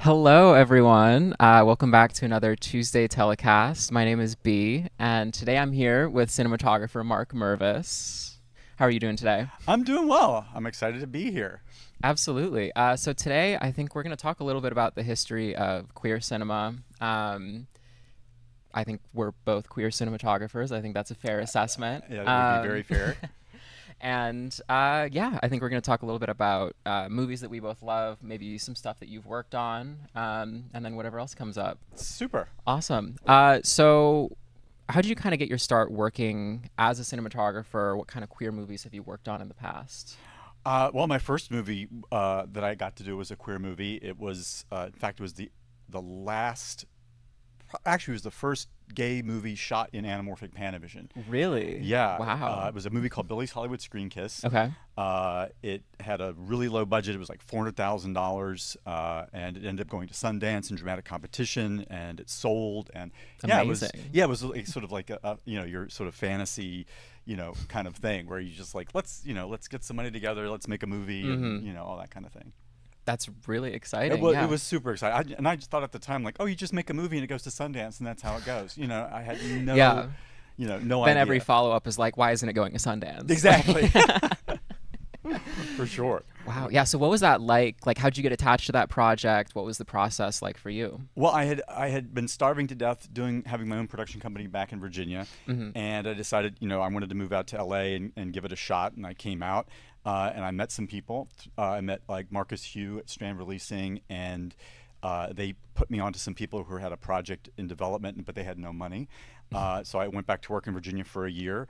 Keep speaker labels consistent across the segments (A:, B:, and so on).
A: Hello, everyone. Welcome back to another Tuesday telecast. My name is B, and today I'm here with cinematographer Mark Mervis. How are you doing today?
B: I'm doing well. I'm excited to be here.
A: Absolutely. So today, I think we're going to talk a little bit about the history of queer cinema. I think we're both queer cinematographers. I think that's a fair assessment.
B: Yeah, that would be very fair.
A: And yeah, I think we're going to talk a little bit about movies that we both love, maybe some stuff that you've worked on, and then whatever else comes up.
B: Super.
A: Awesome. So, how did you kind of get your start working as a cinematographer? What kind of queer movies have you worked on in the past?
B: Well, my first movie that I got to do was a queer movie. It was, in fact, it was the last. Actually, it was the first gay movie shot in anamorphic Panavision.
A: Really?
B: Yeah,
A: Wow.
B: it was a movie called Billy's Hollywood Screen Kiss.
A: Okay.
B: It had a really low budget. It was like $400,000, and it ended up going to Sundance and dramatic competition, and it sold. And
A: Amazing.
B: yeah, it was like, sort of like your sort of fantasy, kind of thing where you just like let's get some money together, let's make a movie, and all that kind of thing.
A: That's really
B: It
A: exciting.
B: was it
A: Yeah.
B: was super exciting, and I just thought at the time like, oh, you just make a movie and it goes to Sundance, and that's how it goes. I had
A: Yeah.
B: no
A: Then every
B: idea.
A: follow up is like, why isn't it going to Sundance?
B: Exactly. For sure.
A: Wow. Yeah. So, what was that like? Like, how'd you get attached to that project? What was the process like for you?
B: Well, I had been starving to death having my own production company back in Virginia, and I decided I wanted to move out to LA and give it a shot, and I came out, and I met some people. I met like Marcus Hugh at Strand Releasing, and they put me on to some people who had a project in development, but they had no money. So I went back to work in Virginia for a year.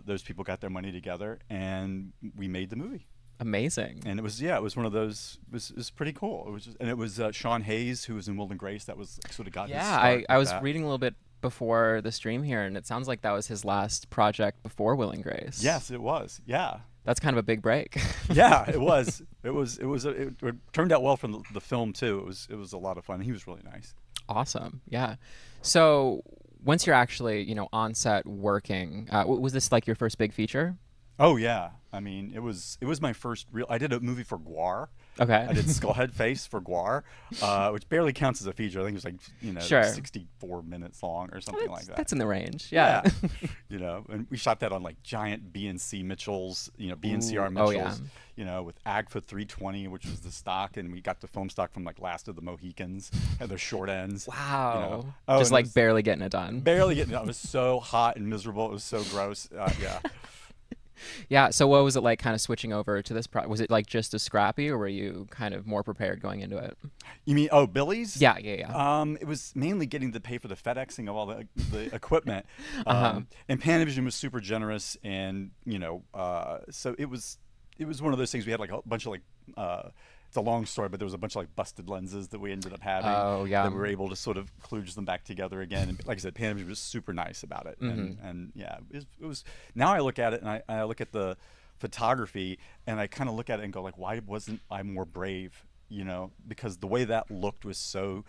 B: Those people got their money together, and we made the movie.
A: Amazing.
B: And it was one of those. It was pretty cool. And it was Sean Hayes, who was in Will and Grace, that was sort of got his
A: Yeah.
B: start
A: I
B: with
A: was
B: that.
A: reading a little bit before the stream here, and it sounds like that was his last project before Will and Grace.
B: Yes, it was. Yeah,
A: That's kind of a big break.
B: yeah, it was. It turned out well from the film too. It was a lot of fun. He was really nice.
A: Awesome. Yeah. So, once you're actually, on set working, was this like your first big feature?
B: Oh yeah, I mean it was my first real. I did a movie for Guar.
A: Okay.
B: I did Skullhead Face for Guar, which barely counts as a feature. I think it was like
A: Sure.
B: 64 minutes long or something like that.
A: That's in the range. Yeah.
B: Yeah. And we shot that on like giant BNC Mitchells, BNCR
A: Ooh, oh, yeah.
B: Mitchells, with Agfa 320, which was the stock, and we got the foam stock from like Last of the Mohicans, had their short ends.
A: Wow.
B: Oh,
A: Just
B: and it
A: like
B: was
A: barely getting it done.
B: barely getting. It was so hot and miserable. It was so gross. Yeah.
A: Yeah. So, what was it like kind of switching over to this Was it like just as scrappy, or were you kind of more prepared going into it?
B: You mean Billy's?
A: Yeah. Yeah. Yeah.
B: It was mainly getting to pay for the FedExing of all the equipment,
A: Uh-huh.
B: and Panavision was super generous, and so it was one of those things. We had like a bunch of like it's a long story, but there was a bunch of like busted lenses that we ended up having
A: Oh, yeah.
B: that we were able to sort of kludge them back together again. And like I said, Panavision was super nice about it, and yeah, it was. Now I look at it and I look at the photography and I kind of look at it and go like, why wasn't I more brave? Because the way that looked was so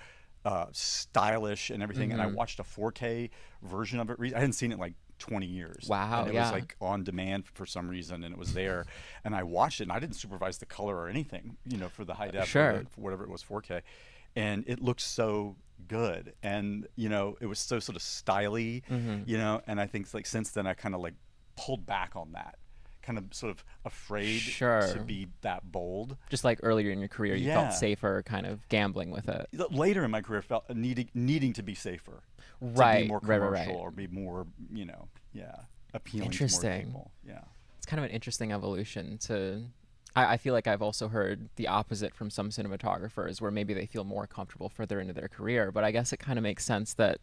B: stylish and everything. And I watched a 4K version of it. I hadn't seen it in like 20 years.
A: Wow,
B: And it was
A: yeah.
B: like on demand for some reason, and it was there. And I watched it, and I didn't supervise the color or anything, for the high def,
A: Sure.
B: for whatever it was, 4K. And it looked so good, and it was so sort of styly, And I think like since then I kind of like pulled back on that, kind of sort of afraid
A: Sure.
B: to be that bold.
A: Just like earlier in your career, you
B: Yeah.
A: felt safer kind of gambling with it.
B: Later in my career, felt needing to be safer, to
A: Right.
B: be more
A: Right.
B: commercial,
A: Right. Right.
B: or be more, yeah, appealing to more
A: Interesting.
B: people. Yeah.
A: It's kind of an interesting evolution to. I feel like I've also heard the opposite from some cinematographers where maybe they feel more comfortable further into their career. But I guess it kind of makes sense that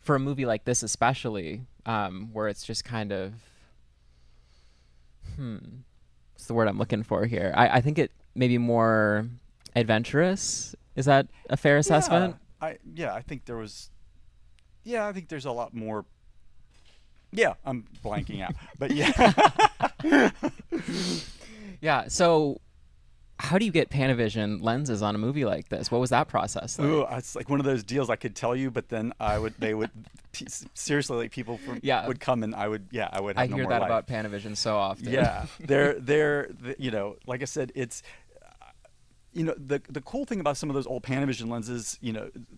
A: for a movie like this, especially, where it's just kind of, what's the word I'm looking for here? I think it may be more adventurous. Is that a fair assessment?
B: I think there was. Yeah, I think there's a lot more. Yeah, I'm blanking out, but yeah.
A: Yeah. So, how do you get Panavision lenses on a movie like this? What was that process like?
B: Ooh, it's like one of those deals I could tell you, but then they would seriously, like people
A: Yeah.
B: would come, and I would
A: I
B: have no
A: hear
B: more
A: that
B: life.
A: about Panavision so often.
B: Yeah, they're like I said, it's the cool thing about some of those old Panavision lenses,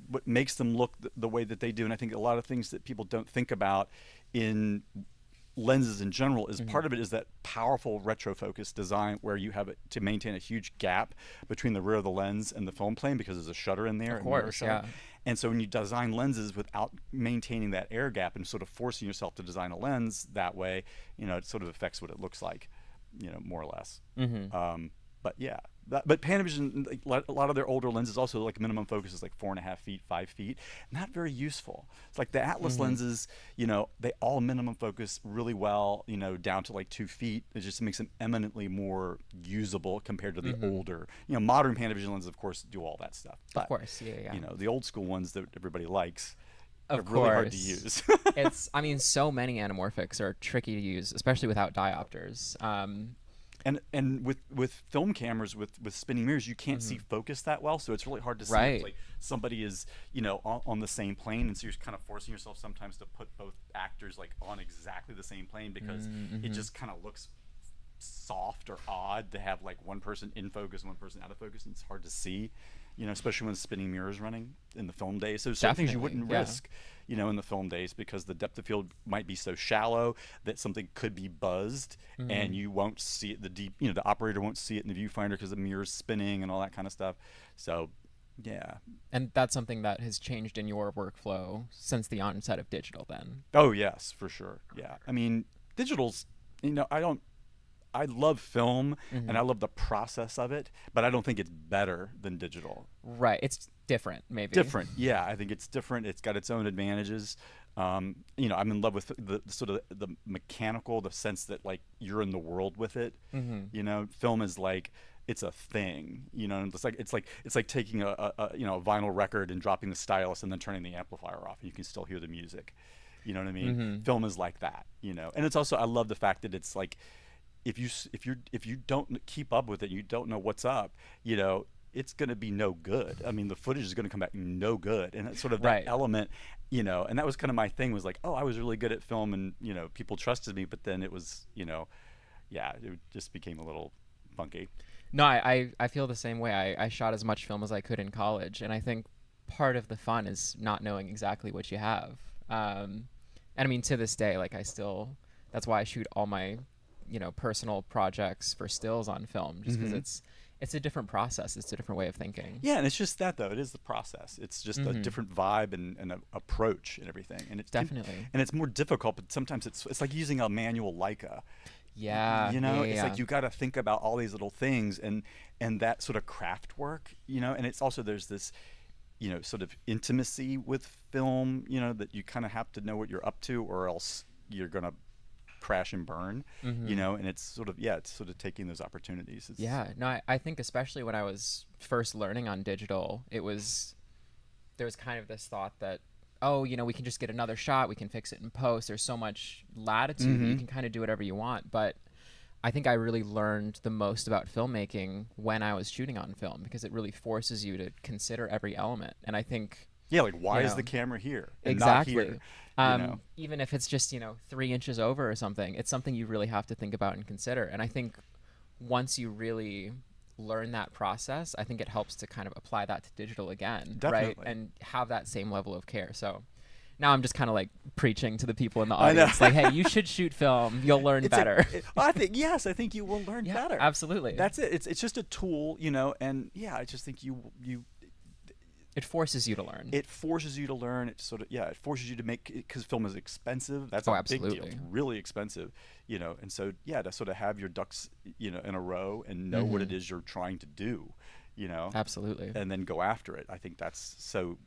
B: what makes them look the way that they do, and I think a lot of things that people don't think about in lenses in general is
A: Hmm.
B: part of it is that powerful retrofocus design where you have it to maintain a huge gap between the rear of the lens and the film plane because there's a shutter in there,
A: Of
B: a mirror
A: course,
B: shutter.
A: yeah.
B: And so when you design lenses without maintaining that air gap and sort of forcing yourself to design a lens that way, it sort of affects what it looks like, more or less.
A: Hmm.
B: But yeah, but Panavision, like, a lot of their older lenses also like minimum focus is like 4.5 feet, 5 feet. Not very useful. It's like the Atlas
A: Hmm.
B: lenses, they all minimum focus really well, down to like 2 feet. It just makes them eminently more usable compared to the
A: Hmm.
B: older, modern Panavision lenses, of course, do all that stuff.
A: Of
B: But,
A: course, yeah, yeah.
B: the old school ones that everybody likes, they're
A: Of
B: really hard to
A: course.
B: use.
A: I mean, so many anamorphics are tricky to use, especially without diopters.
B: And with film cameras with spinning mirrors, you can't see
A: Mhm.
B: focus that well, so it's really hard to see if
A: Right.
B: like somebody is on the same plane, and so you're kind of forcing yourself sometimes to put both actors like on exactly the same plane because it
A: Mm-hmm.
B: just kind of looks soft or odd to have like one person in focus and one person out of focus, and it's hard to see, especially when spinning mirrors running in the film days. So certain things you
A: Definitely,
B: wouldn't
A: yeah.
B: risk, in the film days because the depth of field might be so shallow that something could be buzzed and
A: Hmm.
B: you won't see it. The operator won't see it in the viewfinder because the mirror's spinning and all that kind of stuff. So, yeah.
A: And that's something that has changed in your workflow since the onset of digital, then.
B: Oh yes, for sure. Yeah. I mean, digital's. I love film and I
A: Hmm.
B: love the process of it, but I don't think it's better than digital.
A: Right. It's different, maybe.
B: Different, yeah. I think it's different. It's got its own advantages. I'm in love with the sort of the mechanical, the sense that like you're in the world with it.
A: Hmm.
B: Film is like it's a thing. And it's like taking a vinyl record and dropping the stylus and then turning the amplifier off, and you can still hear the music. You know what I mean?
A: Hmm.
B: Film is like that. And it's also I love the fact that it's like if you don't keep up with it, you don't know what's up, it's going to be no good. I mean, the footage is going to come back no good, and it's sort of that
A: Right.
B: element, and that was kind of my thing was like, oh, I was really good at film, and people trusted me, but then it was, yeah, it just became a little funky.
A: No, I feel the same way. I shot as much film as I could in college, and I think part of the fun is not knowing exactly what you have. And I mean, to this day, like that's why I shoot all my, personal projects for stills on film, just because
B: Hmm.
A: it's a different process. It's a different way of thinking.
B: Yeah, and it's just that though. It is the process. It's just a
A: Hmm.
B: different vibe and a approach and everything.
A: Definitely.
B: And it's more difficult, but sometimes it's like using a manual Leica.
A: Yeah, yeah, yeah,
B: It's
A: yeah.
B: like you got to think about all these little things and that sort of craft work, and it's also there's this sort of intimacy with film, that you kind of have to know what you're up to or else you're going to crash and burn,
A: Hmm.
B: and it's sort of taking those opportunities. It's
A: Yeah, no, I think especially when I was first learning on digital, there was kind of this thought that, oh, we can just get another shot, we can fix it in post. There's so much latitude that you
B: Mhm.
A: can kind of do whatever you want. But I think I really learned the most about filmmaking when I was shooting on film because it really forces you to consider every element. And I think,
B: Yeah, like why
A: you
B: is
A: know,
B: the camera here and not here,
A: exactly.
B: you know?
A: Even if it's just 3 inches over or something, it's something you really have to think about and consider. And I think once you really learn that process, I think it helps to kind of apply that to digital again, right?
B: Definitely.
A: And have that same level of care. So now I'm just kind of like preaching to the people in the
B: I know.
A: audience, like, hey, you should shoot film. You'll learn
B: It's a,
A: better.
B: well, I think you will learn
A: Yeah,
B: better.
A: absolutely.
B: That's it. It's just a tool, and yeah, I just think you
A: It forces you to learn.
B: it forces you to learn. It forces you to make because film is expensive. That's
A: Oh,
B: a big deal. It's
A: absolutely.
B: really expensive, and so yeah, to sort of have your ducks, in a row and know what it
A: Hmm.
B: is you're trying to do,
A: Absolutely.
B: and then go after it. I think that's so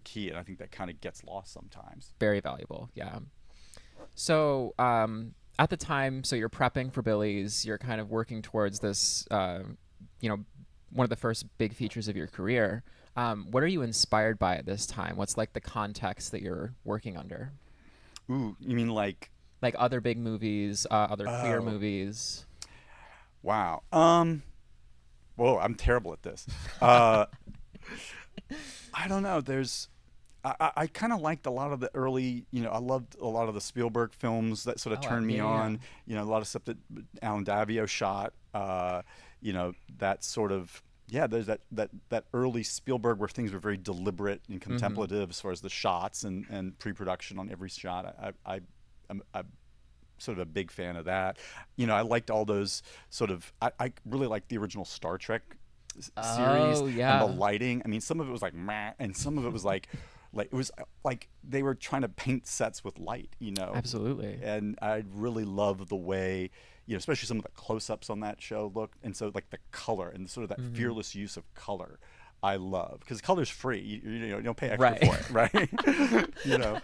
B: key, and I think that kind of gets lost sometimes.
A: Very valuable. Yeah. So, at the time, so you're prepping for Billy's, you're kind of working towards this, you know, one of the first big features of your career. What are you inspired by at this time? What's like the context that you're working under?
B: Ooh, you mean like
A: Like other big movies, other queer
B: oh
A: movies.
B: wow. Whoa, I'm terrible at this. Uh, I don't know. I kind of liked a lot of the early, I loved a lot of the Spielberg films that sort of
A: Oh,
B: turned me
A: yeah, yeah.
B: on. A lot of stuff that Alan Davio shot. That sort of, yeah, there's that early Spielberg where things were very deliberate and
A: Hmm.
B: contemplative as far as the shots and pre-production on every shot. I'm sort of a big fan of that. I liked all those sort of. I really liked the original Star Trek series
A: Oh
B: and the
A: yeah,
B: lighting. I mean, some of it was like meh, and some of it was like it was like they were trying to paint sets with light.
A: absolutely.
B: And I really love the way, especially some of the close-ups on that show look, and so like the color and sort of that
A: Hmm.
B: fearless use of color. I love because color's free. You don't pay extra
A: Right.
B: for it, right? you know,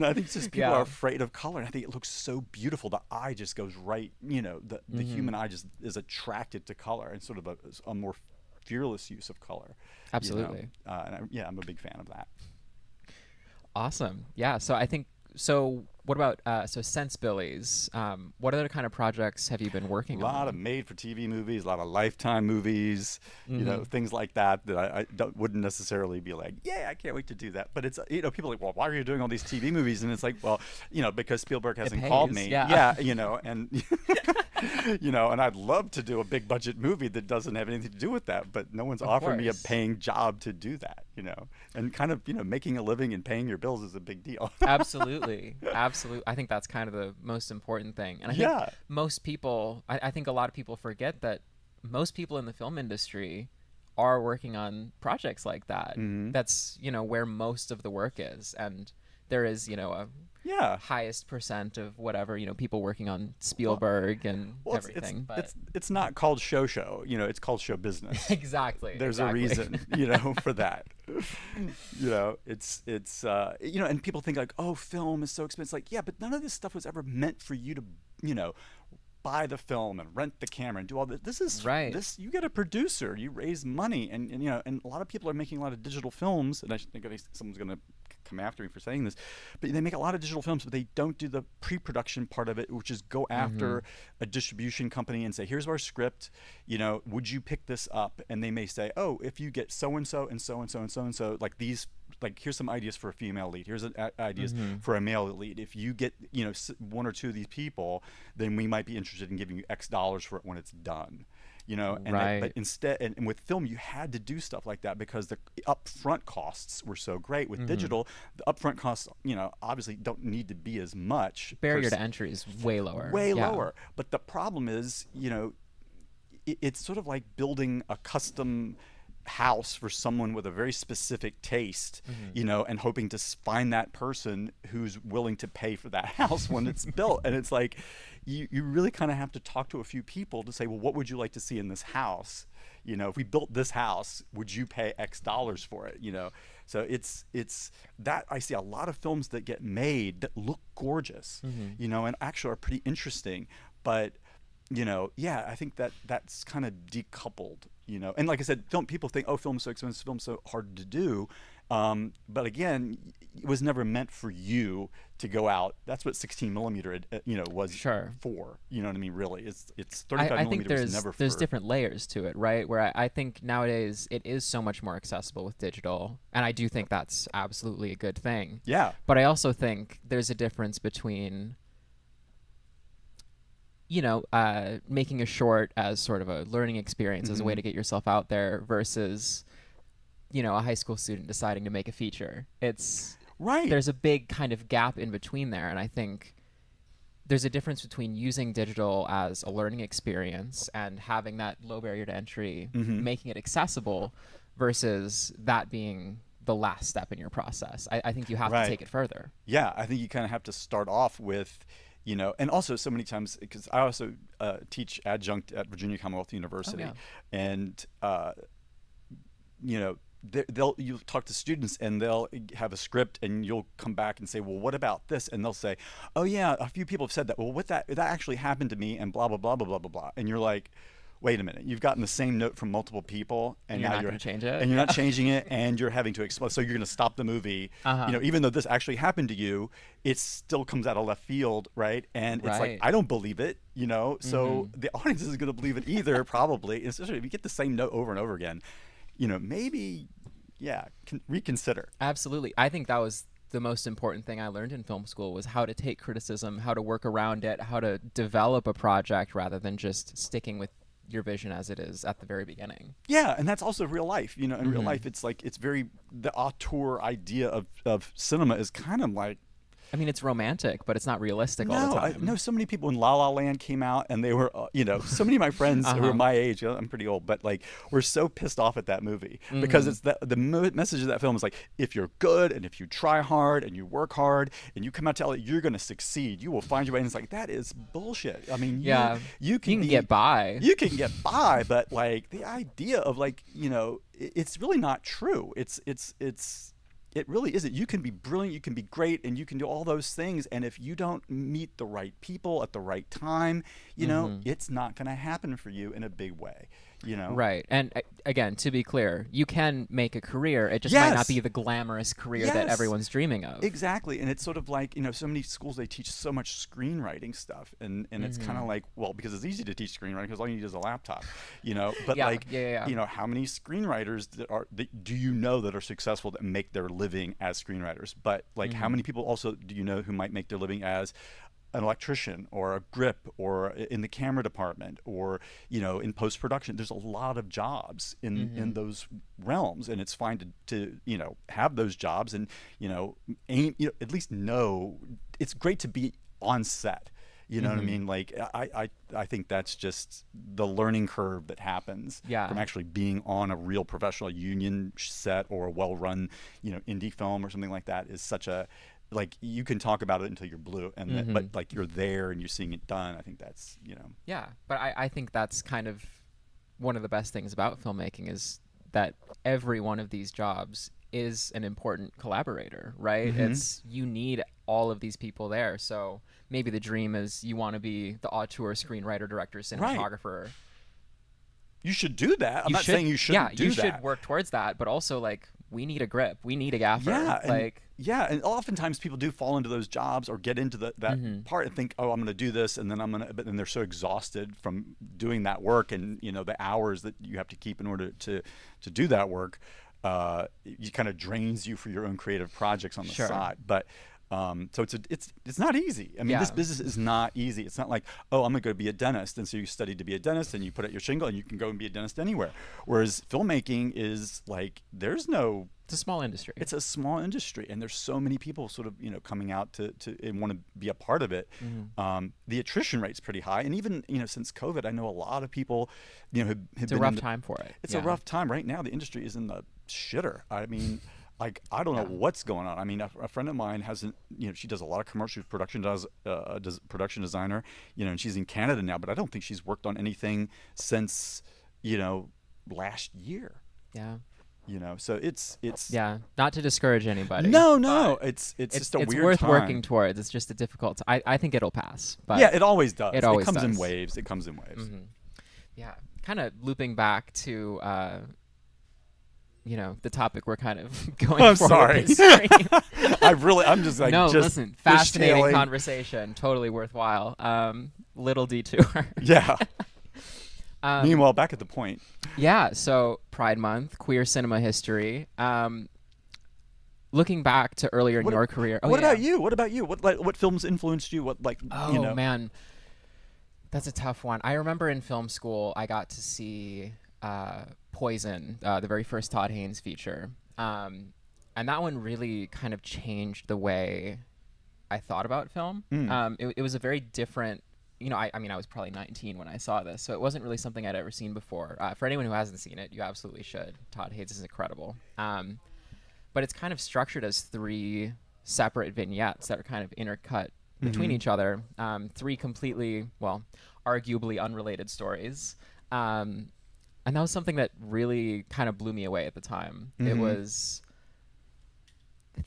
B: I think it's just people are
A: Yeah.
B: afraid of color. And I think it looks so beautiful. The eye just goes right. The human
A: Hmm.
B: eye just is attracted to color and sort of a more fearless use of color.
A: Absolutely.
B: Yeah, I'm a big fan of that.
A: Awesome. Yeah. So I think so. What about so Sensibilities? What other kind of projects have you been
B: A
A: working
B: lot of
A: on?
B: made-for-TV movies, a lot of Lifetime movies,
A: Hmm.
B: things like that I wouldn't necessarily be like, yeah, I can't wait to do that. But it's, people are like, well, why are you doing all these TV movies? And it's like, well, because Spielberg
A: It
B: hasn't called
A: pays.
B: me.
A: Yeah.
B: Yeah, and and I'd love to do a big budget movie that doesn't have anything to do with that, but no one's
A: Of
B: offering me a
A: course.
B: paying job to do that. And kind of, making a living and paying your bills is a big deal.
A: Absolutely. Absolutely. I think that's kind of the most important thing. And I think
B: Yeah.
A: most people, I think a lot of people forget that most people in the film industry are working on projects like that.
B: Hmm.
A: That's, where most of the work is. And there is, a
B: Yeah.
A: highest percent of whatever, people working on
B: Well,
A: Spielberg and
B: Well,
A: everything. But
B: it's not called show. It's called show business.
A: exactly,
B: There's a
A: exactly.
B: reason, for that. It's and people think like, oh, film is so expensive. Like, yeah, but none of this stuff was ever meant for you to, you know, buy the film and rent the camera and do all this.
A: Right.
B: You get a producer, you raise money, and a lot of people are making a lot of digital films, and I think someone's gonna come after me for saying this, but they make a lot of digital films, but they don't do the pre-production part of it, which is go
A: Hmm.
B: after a distribution company and say, here's our script, would you pick this up? And they may say, oh, if you get so and so and so and so and so and so, like these, like here's some ideas for a female lead, here's ideas
A: Hmm.
B: for a male lead. If you get one or two of these people, then we might be interested in giving you X dollars for it when it's done. But
A: Right.
B: instead, and with film, you had to do stuff like that because the upfront costs were so great. With
A: Hmm.
B: digital, the upfront costs, obviously don't need to be as much
A: Barrier to entry is way lower.
B: way
A: Yeah.
B: lower. But the problem is, it's sort of like building a custom house for someone with a very specific taste,
A: Hmm.
B: and hoping to find that person who's willing to pay for that house when it's built. And it's like, you really kind of have to talk to a few people to say, well, what would you like to see in this house? If we built this house, would you pay X dollars for it? So it's that I see a lot of films that get made that look gorgeous,
A: Hmm.
B: and actually are pretty interesting, but yeah, I think that's kind of decoupled, And like I said, people think, oh, film's so expensive, film's so hard to do, but again, it was never meant for you to go out. That's what 16 millimeter, was
A: Sure.
B: for. You know what I mean? Really, it's
A: I
B: 35
A: think
B: millimeter was never
A: there's
B: for.
A: different layers to it, right? Where I think nowadays it is so much more accessible with digital, and I do think that's absolutely a good thing.
B: Yeah.
A: But I also think there's a difference between making a short as sort of a learning experience as a way
B: Hmm.
A: to get yourself out there versus a high school student deciding to make a feature.
B: Right.
A: There's a big kind of gap in between there, and I think there's a difference between using digital as a learning experience and having that low barrier to entry,
B: Hmm.
A: making it accessible, versus that being the last step in your process. I think you have to
B: Right.
A: take it further.
B: Yeah, I think you kind of have to start off with, and also so many times because I also teach adjunct at Virginia Commonwealth
A: Oh
B: University,
A: yeah.
B: and you know you'll talk to students and they'll have a script and you'll come back and say, well, what about this? And they'll say, oh yeah, a few people have said that. Well, what that actually happened to me and blah blah blah blah blah blah blah. And you're like, wait a minute, you've gotten the same note from multiple people
A: And
B: and
A: you're
B: now
A: not going to change it.
B: you're
A: Yeah.
B: not changing it and you're having to explain. So you're going to stop the movie,
A: Uh-huh.
B: even though this actually happened to you, it still comes out of left field, right? And it's like,
A: Right.
B: I don't believe it, so
A: Hmm.
B: the audience isn't going to believe it either, probably, especially if you get the same note over and over again. Maybe, yeah, reconsider.
A: Absolutely. I think that was the most important thing I learned in film school was how to take criticism, how to work around it, how to develop a project rather than just sticking with your vision as it is at the very beginning.
B: Yeah, and that's also real life. You know, in real
A: Mm-hmm.
B: life, it's like it's very the auteur idea of cinema is kind of like
A: I mean, it's romantic, but it's not realistic all the
B: no, I
A: time.
B: know so many people when La La Land came out, and they were, so many of my friends who are
A: Uh-huh.
B: my age, I'm pretty old, but like, were so pissed off at that movie because
A: Mm-hmm.
B: it's the message of that film is like, if you're good and if you try hard and you work hard and you come out to LA, you're going to succeed. You will find your way. And it's like that is bullshit. I mean,
A: Yeah.
B: you
A: You
B: can
A: can get by.
B: you can get by, but like the idea of like, it's really not true. It really isn't. You can be brilliant, you can be great, and you can do all those things. And if you don't meet the right people at the right time,
A: Mm-hmm.
B: it's not going to happen for you in a big way.
A: Right. And again, to be clear, you can make a career. It just might not
B: Yes.
A: be the glamorous career that
B: Yes.
A: everyone's dreaming of.
B: Exactly. And it's sort of like, so many schools, they teach so much screenwriting stuff. And it's kind of like, well, because it's easy to teach screenwriting because all you need is a laptop, but
A: Yeah,
B: like,
A: yeah.
B: how many screenwriters that do you know that are successful that make their living as screenwriters? But like, how many people also do you know who might make their living as an electrician or a grip or in the camera department or in post production? There's a lot of jobs in those realms, and it's fine to have those jobs and aim, at least know it's great to be on set. You know what I mean? Like I think that's just the learning curve that happens
A: Yeah.
B: from actually being on a real professional union set or a well-run, indie film or something like that is such a like you can talk about it until you're blue, and but like you're there and you're seeing it done. I think that's
A: Yeah. But I think that's kind of one of the best things about filmmaking is that every one of these jobs is an important collaborator, right? It's you need all of these people there. So maybe the dream is you want to be the auteur, screenwriter, director, cinematographer.
B: you should do that. I'm not saying you shouldn't do
A: you
B: that.
A: should work towards that, but also like we need a grip, we need a gaffer.
B: Yeah, and oftentimes people do fall into those jobs or get into that part and think, oh, I'm going to do this, and then but then they're so exhausted from doing that work and the hours that you have to keep in order to do that work, it kind of drains you for your own creative projects on the
A: Sure.
B: side. But so it's not easy. I mean, this
A: Yeah.
B: business is not easy. It's not like, oh, I'm going to go be a dentist, and so you study to be a dentist, and you put out your shingle, and you can go and be a dentist anywhere. Whereas filmmaking is like there's no.
A: It's a small industry.
B: It's a small industry, and there's so many people sort of coming out to and want to be a part of it. The attrition rate's pretty high, and even since COVID, I know a lot of people have
A: It's
B: been
A: a rough
B: in the-
A: time for it.
B: It's
A: Yeah.
B: a rough time right now. The industry is in the shitter. I mean, like I don't know what's going on. I mean, a friend of mine hasn't. She does a lot of commercial production, does production designer. And she's in Canada now, but I don't think she's worked on anything since last year.
A: Yeah.
B: So it's
A: Yeah. Not to discourage anybody.
B: no,
A: but
B: it's just a
A: it's
B: weird
A: worth
B: time.
A: working towards. It's just a difficult. I think it'll pass. But
B: Yeah, it always does.
A: It always
B: comes in
A: does.
B: waves. It comes in waves.
A: yeah. Kind of looping back to the topic we're kind of going
B: I'm
A: for. with
B: sorry.
A: this stream.
B: I'm just like
A: No,
B: just
A: listen, fascinating
B: fishtailing.
A: conversation, totally worthwhile. Little detour.
B: Yeah.
A: Um,
B: Meanwhile, back at the point.
A: Yeah, so Pride Month, queer cinema history. Looking back to earlier in your career.
B: What about you? What about you? What films influenced you? What
A: Oh man, that's a tough one. I remember in film school I got to see Poison, the very first Todd Haynes feature, and that one really kind of changed the way I thought about film. It was a very different. I mean, I was probably 19 when I saw this, so it wasn't really something I'd ever seen before. For anyone who hasn't seen it, you absolutely should. Todd Haynes is incredible. But it's kind of structured as 3 separate vignettes that are kind of intercut between each other. 3 completely, well, arguably unrelated stories. And that was something that really kind of blew me away at the time. It was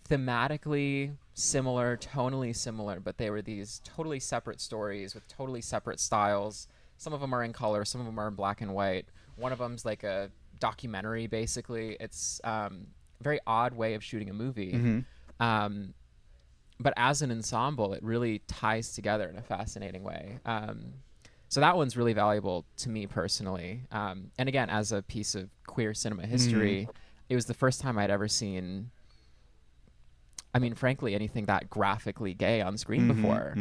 A: thematically similar, tonally similar, but they were these totally separate stories with totally separate styles. Some of them are in color, some of them are in black and white. One of them's like a documentary, basically. It's a very odd way of shooting a movie. But as an ensemble, it really ties together in a fascinating way. So that one's really valuable to me personally. And again, as a piece of queer cinema history, it was the first time I'd ever seen, I mean, frankly, anything that graphically gay on screen before.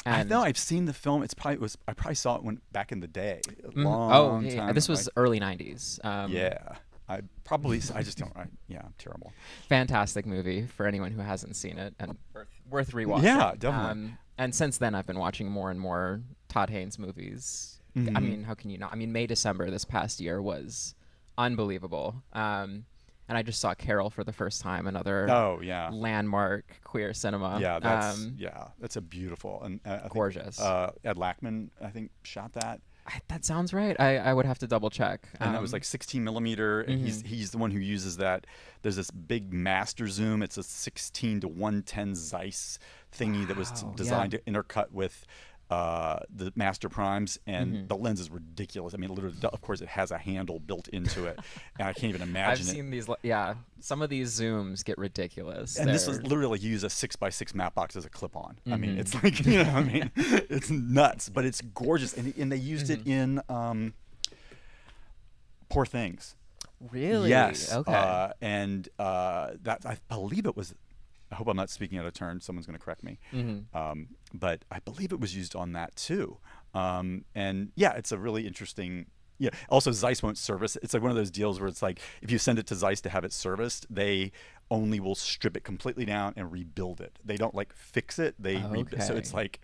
B: I know
A: And
B: I've seen the film. I probably saw it when back in the day, a
A: oh,
B: long
A: yeah, yeah,
B: time.
A: this was early '90s.
B: Yeah, I just don't. Yeah, I'm terrible.
A: Fantastic movie for anyone who hasn't seen it, and worth
B: Yeah,
A: rewatching.
B: definitely.
A: And since then, I've been watching more and more Todd Haynes movies. I
B: Hmm.
A: mean, how can you not? I mean, May December this past year was unbelievable. And I just saw Carol for the first time, another
B: Oh yeah,
A: landmark queer cinema.
B: that's a beautiful, and I think
A: Gorgeous.
B: Ed Lackman I think shot that.
A: That sounds right. I would have to double check.
B: And that was like 16 millimeter, and he's the one who uses that. There's this big master zoom. It's a 16 to 110 Zeiss thingy that was
A: Wow, yeah.
B: designed to intercut with the master primes, and the lens is ridiculous. I mean, literally, of course, it has a handle built into it, and I can't even
A: I've
B: imagine it.
A: seen these. Yeah, some of these zooms get ridiculous.
B: And this
A: They're
B: was literally like you use a 6x6 map box as a clip-on. I mean, it's like I mean, it's nuts, but it's gorgeous, and they used it in Poor Things.
A: really
B: Yes,
A: okay.
B: and that I believe it was. I hope I'm not speaking out of turn. Someone's going to correct me, but I believe it was used on that too. And yeah, it's a really interesting. Yeah. Also, Zeiss won't service. It's like one of those deals where it's like if you send it to Zeiss to have it serviced, they only will strip it completely down and rebuild it. They don't like fix it. They rebuild. So
A: Okay.
B: it's like,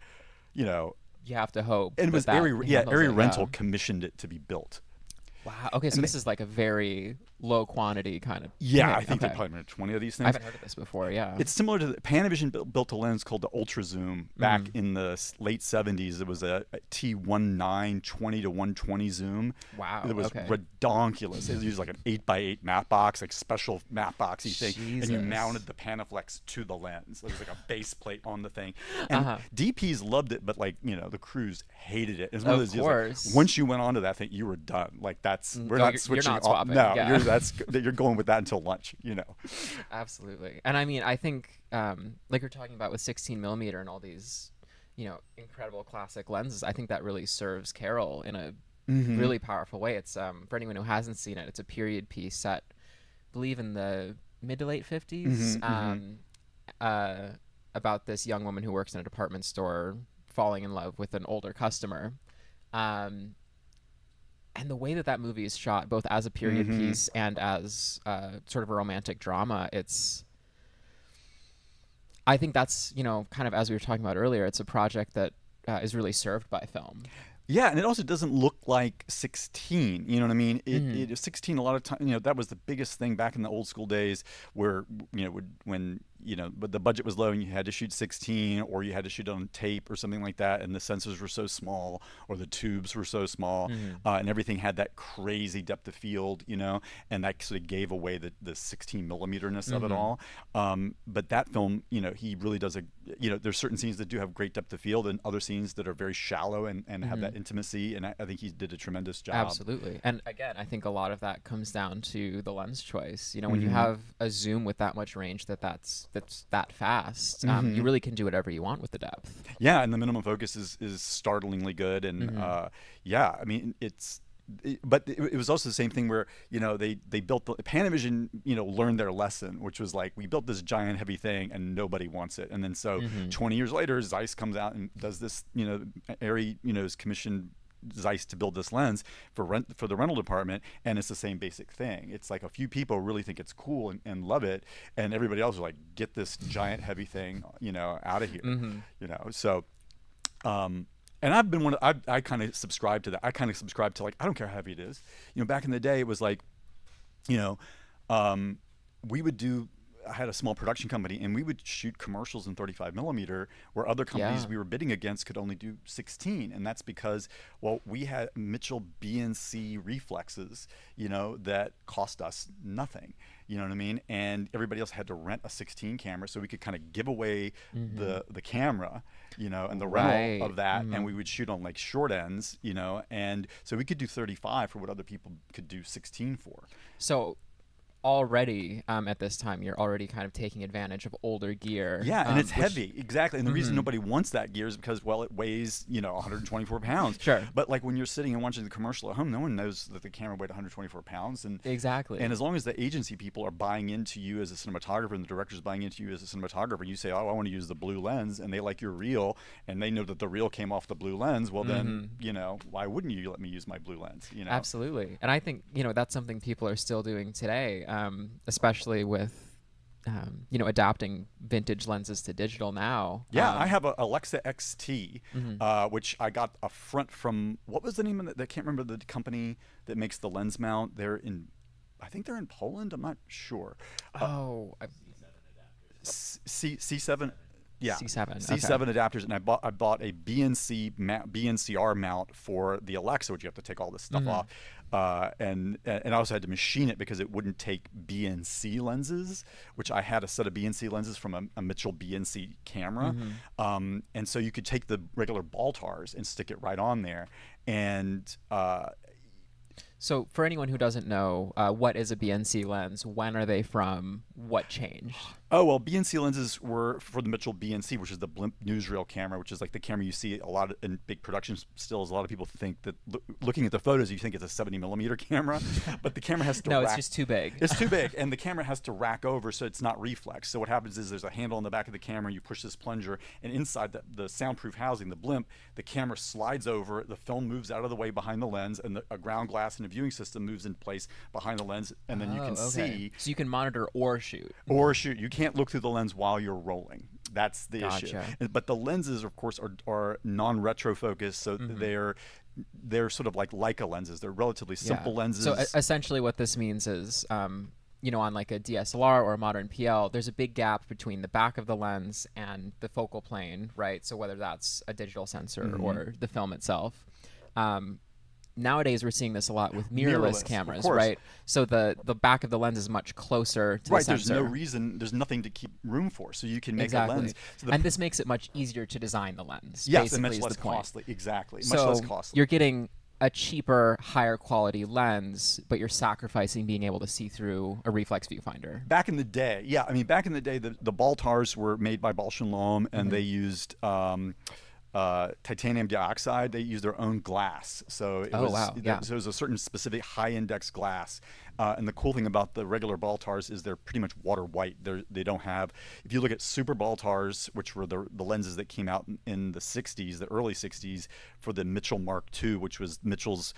B: you know,
A: You have to hope
B: and it
A: that
B: was
A: that handles
B: Airy
A: it.
B: Rental
A: Yeah.
B: commissioned it to be built.
A: Wow. Okay, so
B: And
A: this is like a very low quantity kind of
B: yeah, I
A: thing.
B: think they
A: Okay.
B: probably made 20 of these
A: I
B: things.
A: haven't heard of this before. Yeah.
B: It's similar to Panavision built a lens called the Ultra Zoom back in the late 70s. It was a T19 20 to 120 zoom.
A: Wow,
B: It was
A: okay.
B: redonkulous. It used like an 8x8 matte box, like special matte boxy thing, and you
A: Jesus.
B: mounted the Panaflex to the lens. There was like a base plate on the thing, and DPs loved it, but like the crews hated it. It was one of
A: Of
B: those deals. Like,
A: course.
B: once you went onto that thing, you were done. Like that's we're
A: Oh,
B: not
A: you're
B: switching.
A: not
B: off.
A: swapping,
B: No,
A: yeah.
B: you're going with that until lunch.
A: Absolutely. And I mean, I think like you're talking about with 16 millimeter and all these, incredible classic lenses, I think that really serves Carol in a really powerful way. It's for anyone who hasn't seen it, it's a period piece set, I believe in the mid to late 50s, about this young woman who works in a department store falling in love with an older customer. And the way that that movie is shot, both as a period piece and as sort of a romantic drama, I think that's, kind of as we were talking about earlier, it's a project that is really served by film.
B: Yeah, and it also doesn't look like 16. You know what I mean? It 16 a lot of time. That was the biggest thing back in the old school days, where when but the budget was low and you had to shoot 16, or you had to shoot on tape or something like that, and the sensors were so small or the tubes were so small, and everything had that crazy depth of field, and that sort of gave away the 16 millimeterness of it all. But that film, he really does there's certain scenes that do have great depth of field, and other scenes that are very shallow and have that intimacy, and I think he did a tremendous job.
A: Absolutely. And again, I think a lot of that comes down to the lens choice. When you have a zoom with that much range that's that fast, you really can do whatever you want with the depth.
B: Yeah, and the minimum focus is startlingly good, and yeah, I mean but it was also the same thing where they built Panavision learned their lesson, which was like, we built this giant heavy thing and nobody wants it, and then so 20 years later Zeiss comes out and does this, Arri is commissioned Zeiss to build this lens for the rental department, and it's the same basic thing. It's like a few people really think it's cool and love it, and everybody else is like, get this giant heavy thing out of here. So and I've been I kind of subscribe to that. I kind of subscribe to, like, I don't care how heavy it is. Back in the day it was like, we would do, I had a small production company, and we would shoot commercials in 35 millimeter where other companies we were bidding against could only do 16. And that's because, well, we had Mitchell BNC reflexes, that cost us nothing. You know what I mean? And everybody else had to rent a 16 camera, so we could kind of give away the camera, and the rental of that, and we would shoot on like short ends, and so we could do 35 for what other people could do 16 for.
A: So already at this time you're already kind of taking advantage of older gear,
B: Yeah, and it's
A: which
B: heavy. Exactly. And the reason nobody wants that gear is because, well, it weighs, 124 pounds.
A: sure,
B: But like when you're sitting and watching the commercial at home, no one knows that the camera weighed 124 pounds.
A: exactly.
B: And as long as the agency people are buying into you as a cinematographer and the director's buying into you as a cinematographer, you say, oh, I want to use the blue lens, and they like your reel, and they know that the reel came off the blue lens, well, then, why wouldn't you let me use my blue lens?
A: Absolutely. And I think, that's something people are still doing today, especially with, adapting vintage lenses to digital now.
B: Yeah, I have a Alexa XT, which I got a front from, what was the name of it? I can't remember the company that makes the lens mount. I think they're in Poland. I'm not sure. C7. Yeah,
A: C7.
B: C7
A: Okay.
B: adapters, and I bought a BNCR mount for the Alexa, which you have to take all this stuff off, and I also had to machine it because it wouldn't take BNC lenses, which I had a set of BNC lenses from a Mitchell BNC camera, and so you could take the regular Baltars and stick it right on there, and
A: So for anyone who doesn't know, what is a BNC lens? When are they from? What changed?
B: Oh, well, BNC lenses were for the Mitchell BNC, which is the blimp newsreel camera, which is like the camera you see a lot in big production stills. A lot of people think that looking at the photos, you think it's a 70 millimeter camera, but the camera has to
A: No, it's just too big.
B: It's too big, and the camera has to rack over so it's not reflex. So what happens is there's a handle in the back of the camera, you push this plunger, and inside the soundproof housing, the blimp, the camera slides over, the film moves out of the way behind the lens, and a ground glass and a viewing system moves in place behind the lens, and then you can see.
A: So you can monitor or shoot.
B: Or shoot. You can't look through the lens while you're rolling. That's the issue.
A: Gotcha.
B: But the lenses, of course, are non-retro focused, so they're sort of like Leica lenses. They're relatively simple lenses.
A: So essentially, what this means is, on like a DSLR or a modern PL, there's a big gap between the back of the lens and the focal plane, right? So whether that's a digital sensor or the film itself. Nowadays, we're seeing this a lot with mirrorless cameras, right? So the back of the lens is much closer to the sensor.
B: There's no reason, there's nothing to keep room for, so you can make a lens. So
A: and this makes it much easier to design the lens.
B: Yes, and much less costly. Exactly,
A: so
B: much less costly.
A: You're getting a cheaper, higher quality lens, but you're sacrificing being able to see through a reflex viewfinder.
B: Back in the day, back in the day, the Baltars were made by Bausch and Lomb, and they used titanium dioxide. They use their own glass, so it so it was a certain specific high index glass. And the cool thing about the regular Baltars is they're pretty much water white. They don't have. If you look at super Baltars, which were the lenses that came out in the 60s, the early 60s, for the Mitchell Mark II, which was Mitchell's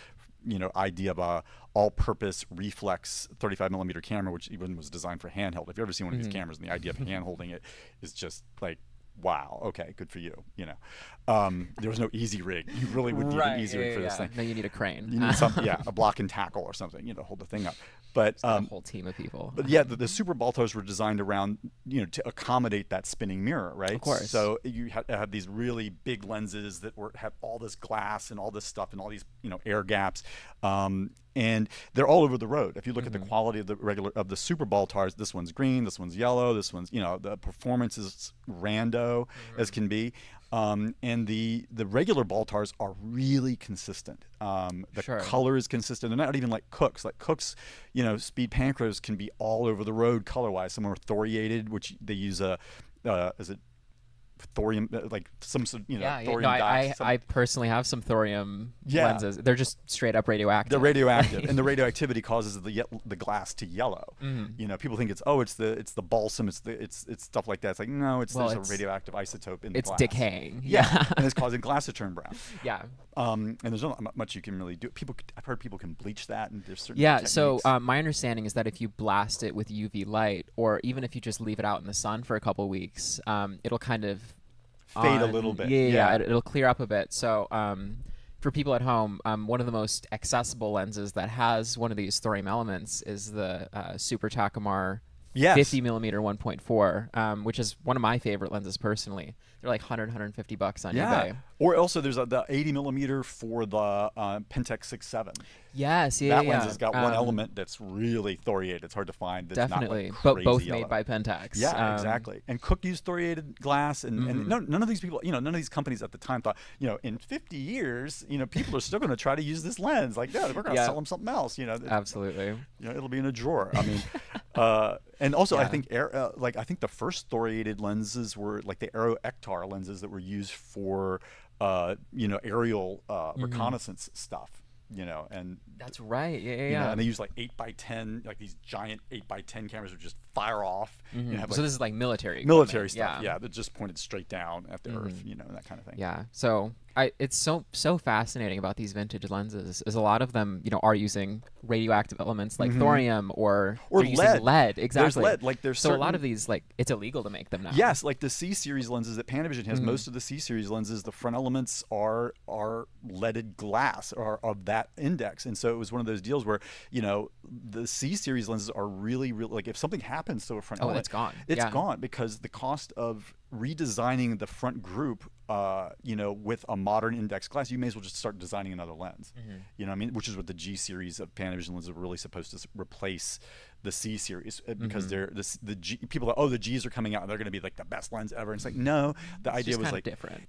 B: idea of a all-purpose reflex 35 millimeter camera, which even was designed for handheld. If you've ever seen one of these cameras, and the idea of hand holding it is just like, wow, okay, good for you. There was no easy rig. You really would need an easy rig for this thing.
A: No, you need a crane.
B: You need a block and tackle or something, to hold the thing up. But
A: a whole team of people.
B: But yeah, the Super Baltos were designed around, to accommodate that spinning mirror, right?
A: Of course.
B: So you have these really big lenses that have all this glass and all this stuff and all these, air gaps. And they're all over the road. If you look at the quality of the Super Baltars, this one's green, this one's yellow, this one's, the performance is rando as can be. And the regular Baltars are really consistent. The color is consistent. They're not even like Cooks. Like Cooks, Speed Pancros can be all over the road color-wise. Some are thoriated, which they use is it thorium, like some thorium dyes.
A: I personally have some thorium lenses. They're just straight up radioactive.
B: They're radioactive, and the radioactivity causes the glass to yellow. People think it's the balsam, it's stuff like that. It's like, no, there's a radioactive isotope in the glass.
A: It's decaying.
B: And it's causing glass to turn brown. And there's not much you can really do. I've heard people can bleach that, and there's certain techniques.
A: So my understanding is that if you blast it with UV light, or even if you just leave it out in the sun for a couple weeks, it'll kind of
B: fade a little bit.
A: It'll clear up a bit. So for people at home, one of the most accessible lenses that has one of these thorium elements is the Super Takumar
B: Yes.
A: 50 millimeter 1.4, which is one of my favorite lenses personally. They're like 150 bucks on
B: Yeah.
A: eBay.
B: Or also there's the 80 millimeter for the Pentax 6.7.
A: Yes,
B: That lens has got one
A: yeah.
B: element that's really thoriated. It's hard to find. That's not like
A: Definitely, but both
B: crazy
A: made
B: yellow.
A: by Pentax.
B: Yeah, exactly. And Cook used thoriated glass, and none of these people, none of these companies at the time thought, in 50 years, people are still going to try to use this lens. Like, yeah, we're going to sell them something else.
A: Absolutely.
B: It'll be in a drawer. I mean, and also I
A: Yeah.
B: think I think the first thoriated lenses were like the Aero Ektar lenses that were used for aerial reconnaissance stuff. And
A: That's right. Yeah, yeah,
B: you know,
A: yeah.
B: and they use like 8x10, like these giant 8x10 cameras that just fire off. Have,
A: So this is like military
B: military
A: equipment.
B: stuff, yeah, that just pointed straight down at the earth, and that kind of thing.
A: Yeah. So it's so fascinating about these vintage lenses is a lot of them, are using radioactive elements like thorium or they're using
B: lead.
A: lead. Exactly.
B: There's lead. Like there's
A: so a lot of these, like, it's illegal to make them now.
B: Yes, like the C series lenses that Panavision has. Most of the C series lenses, the front elements are leaded glass, or of that index, and so it was one of those deals where the C series lenses are really like if something happens to a front element,
A: it's gone.
B: It's gone because the cost of redesigning the front group, with a modern index glass, you may as well just start designing another lens. You know what I mean? Which is what the G series of Panavision lenses are really supposed to replace the C series, because they're the G, people are, the G's are coming out and they're going to be like the best lens ever. And it's like, no, the idea was like
A: different.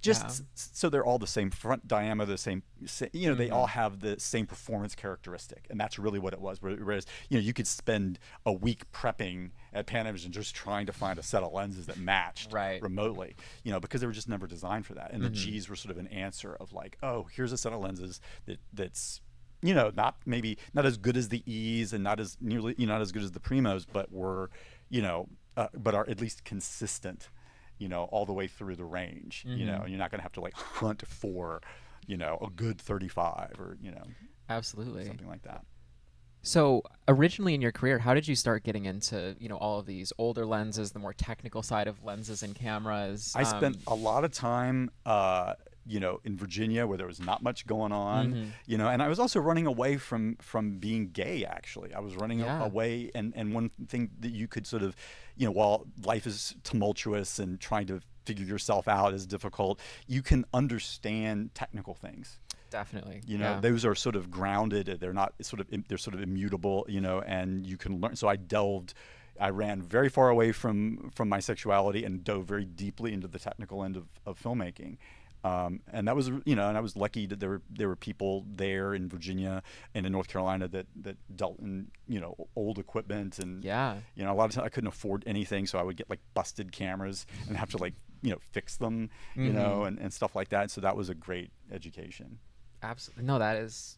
B: So they're all the same front diameter, the same, they all have the same performance characteristic, and that's really what it was. Whereas you could spend a week prepping at Panavision just trying to find a set of lenses that matched remotely, because they were just never designed for that. And the G's were sort of an answer of like, oh, here's a set of lenses that's not as good as the E's and not as nearly, not as good as the Primos, but were, but are at least consistent, all the way through the range. And you're not going to have to like hunt for, a good 35 or,
A: Absolutely.
B: something like that.
A: So originally in your career, how did you start getting into, all of these older lenses, the more technical side of lenses and cameras?
B: I spent a lot of time, in Virginia, where there was not much going on, and I was also running away from being gay. Actually, I was running away, and one thing that you could sort of, while life is tumultuous and trying to figure yourself out is difficult, you can understand technical things.
A: Definitely.
B: Those are sort of grounded. They're not they're sort of immutable, and you can learn. So I ran very far away from my sexuality and dove very deeply into the technical end of filmmaking. And that was, and I was lucky that there were people there in Virginia and in North Carolina that dealt in, old equipment, and a lot of times I couldn't afford anything, so I would get like busted cameras and have to like, fix them, and stuff like that. So that was a great education.
A: Absolutely. No, that is